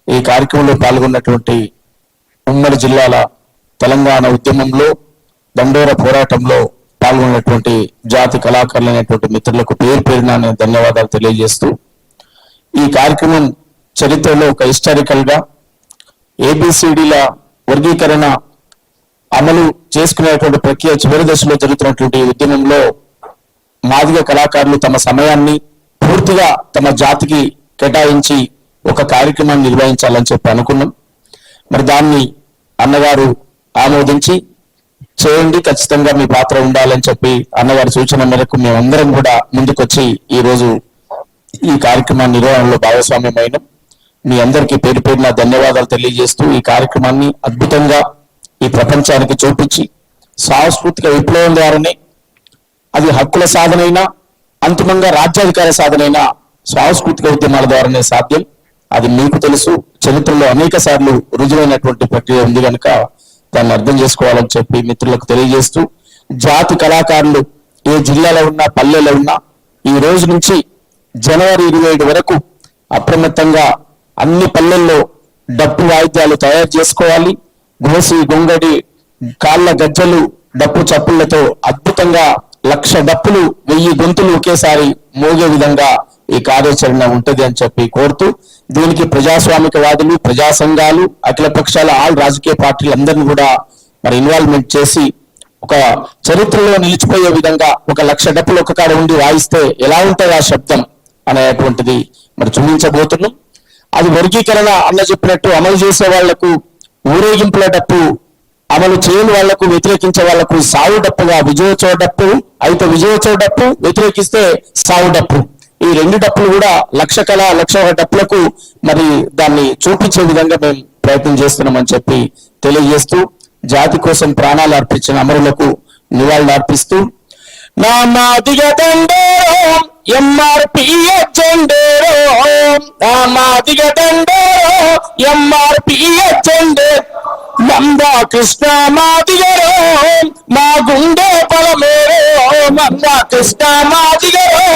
ఈ కార్యక్రమంలో పాల్గొన్నటువంటి ఉమ్మడి జిల్లాల తెలంగాణ ఉద్యమంలో దండోర పోరాటంలో పాల్గొన్నటువంటి జాతి కళాకారులైనటువంటి మిత్రులకు పేరు పేరున నేను ధన్యవాదాలు తెలియజేస్తూ ఈ కార్యక్రమం చరిత్రలో ఒక హిస్టారికల్ గా ఏబిసిడిల వర్గీకరణ అమలు చేసుకునేటువంటి ప్రక్రియ చివరి దశలో జరుగుతున్నటువంటి ఉద్యమంలో మాదిగ కళాకారులు తమ సమయాన్ని పూర్తిగా తమ జాతికి కేటాయించి ఒక కార్యక్రమాన్ని నిర్వహించాలని చెప్పి అనుకున్నాం. మరి దాన్ని అన్నగారు ఆమోదించి చేయండి, ఖచ్చితంగా మీ పాత్ర ఉండాలని చెప్పి అన్నగారి సూచన మేరకు మేమందరం కూడా ముందుకొచ్చి ఈ రోజు ఈ కార్యక్రమాన్ని నిర్వహణలో భాగస్వామ్యమైన మీ అందరికీ పేరు పేరున ధన్యవాదాలు తెలియజేస్తూ ఈ కార్యక్రమాన్ని అద్భుతంగా ఈ ప్రపంచానికి చూపించి సాంస్కృతిక విప్లవం ద్వారానే అది హక్కుల సాధనైనా అంతిమంగా రాజ్యాధికార సాధనైనా సాంస్కృతిక ఉద్యమాల ద్వారానే సాధ్యం. అది మీకు తెలుసు, చరిత్రలో అనేక సార్లు రుజువైనటువంటి ప్రక్రియ ఉంది కనుక దాన్ని అర్థం చేసుకోవాలని చెప్పి మిత్రులకు తెలియజేస్తూ జాతి కళాకారులు ఏ జిల్లాలో ఉన్నా పల్లెలో ఉన్నా ఈ రోజు నుంచి జనవరి 27 వరకు అప్రమత్తంగా అన్ని పల్లెల్లో డప్పు వాయిద్యాలు తయారు చేసుకోవాలి. గోసి గొంగడి కాళ్ళ గజ్జలు డప్పు చప్పుళ్లతో అద్భుతంగా 1,00,000 డప్పులు 1000 గొంతులు ఒకేసారి మోగే విధంగా ఈ కార్యాచరణ ఉంటది అని చెప్పి కోరుతూ దీనికి ప్రజాస్వామికవాదులు, ప్రజా సంఘాలు, అఖిల పక్షాల ఆల్ రాజకీయ పార్టీలు అందరినీ కూడా మరి ఇన్వాల్వ్మెంట్ చేసి ఒక చరిత్రలో నిలిచిపోయే విధంగా 1,00,000 డప్పులు ఒక కాడ ఉండి వాయిస్తే ఎలా ఉంటుంది ఆ శబ్దం అనేటువంటిది మరి చూపించబోతున్నాం. అది వర్గీకరణ అన్న చెప్పినట్టు అమలు చేసే వాళ్లకు ఊరేగింపుల డప్పు, అమలు చేయని వాళ్లకు వ్యతిరేకించే వాళ్లకు సావు డప్పుగా విజయోత్సవ డప్పు, అయితే విజయోత్సవ డప్పు వ్యతిరేకిస్తే సావు డప్పు, ఈ 2 డప్పులు కూడా 1,00,000 డప్పులకు మరి దాన్ని చూపించే విధంగా మేము ప్రయత్నం చేస్తున్నామని చెప్పి తెలియజేస్తూ జాతి కోసం ప్రాణాలు అర్పించిన అమరులకు నివాళులు అర్పిస్తూ నా మాదిగ దండోరో ఎంఆర్పిఎస్ జెండేరో, నా మాదిగ దండోరో ఎంఆర్పిఎస్ జెండేరో, మందా కృష్ణ మాదిగరో మా గుండె బలమేరో, మందా కృష్ణ మాదిగరో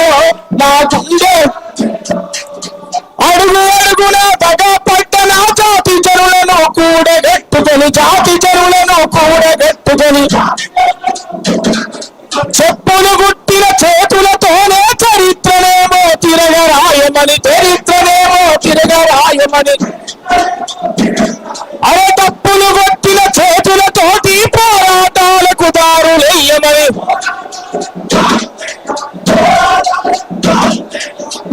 మా గుండె అడుగు అడుగున పడ్డన జాతి జనులను కూడగట్టుకొని, జాతి జనులను కూడగట్టుకొని చెప్పులు గుట్టిన చేతులతోనే చరిత్రనేమో తిరగరాయమని, చరిత్రనేమో తిరగరాయమని, అరే తప్పులు కొట్టిన చేతులతోటి పోరాటాలకు దారులేయమని,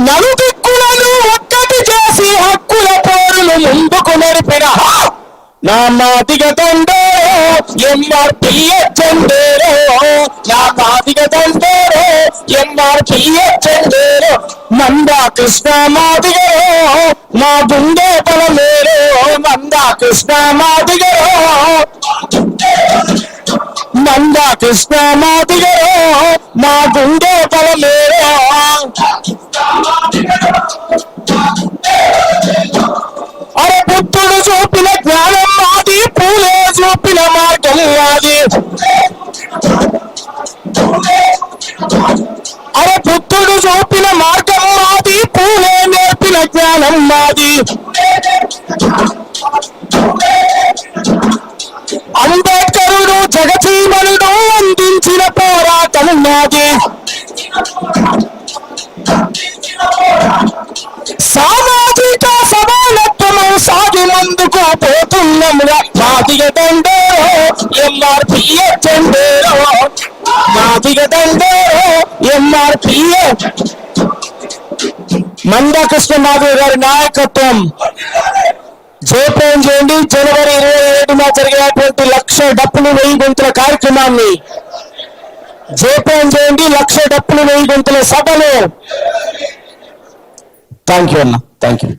నలుదిక్కులను ఒక్కటి చేసి హక్కుల పోరులు ముందుకు నడిపిన నా మాదిగ దండోరో ఎంఆర్పిఎస్ జెండేరో, నా మాదిగ దండోరో ఎంఆర్పిఎస్ జెండేరో, మందా కృష్ణ మాదిగరో మా గుండె బలమేరో, మందా కృష్ణ మాదిగరో, మందా కృష్ణ మాదిగరో మా గుండె బలమేరో. అరే బుద్ధుడు చూపిన జ్ఞానం మాది, పూలే చూపిన మార్గం మాది, అరే బుద్ధుడు చూపిన మార్గం మాది, పూలే నేర్పిన జ్ఞానం మాది, అంబేద్కరుడు జగజీవనుడు అందించిన పోరాటం మాది, సామాజిక సమానత్వము సాగి ముందుకు పోతున్నాముగా, మాదిగ దండోరో ఎంఆర్పిఎస్ జెండేరో, మాదిగ దండోరో ఎంఆర్పిఎస్. మందా కృష్ణ మాదిగ గారి నాయకత్వం జయప్రదం చేయండి. జనవరి 27న జరిగినటువంటి 1,00,000 డప్పులు 1000 గొంతుల కార్యక్రమాన్ని జయప్రదం చేయండి. 1,00,000 డప్పులు 1000 గొంతుల సభలు. థ్యాంక్ యూ అన్న, థ్యాంక్ యూ.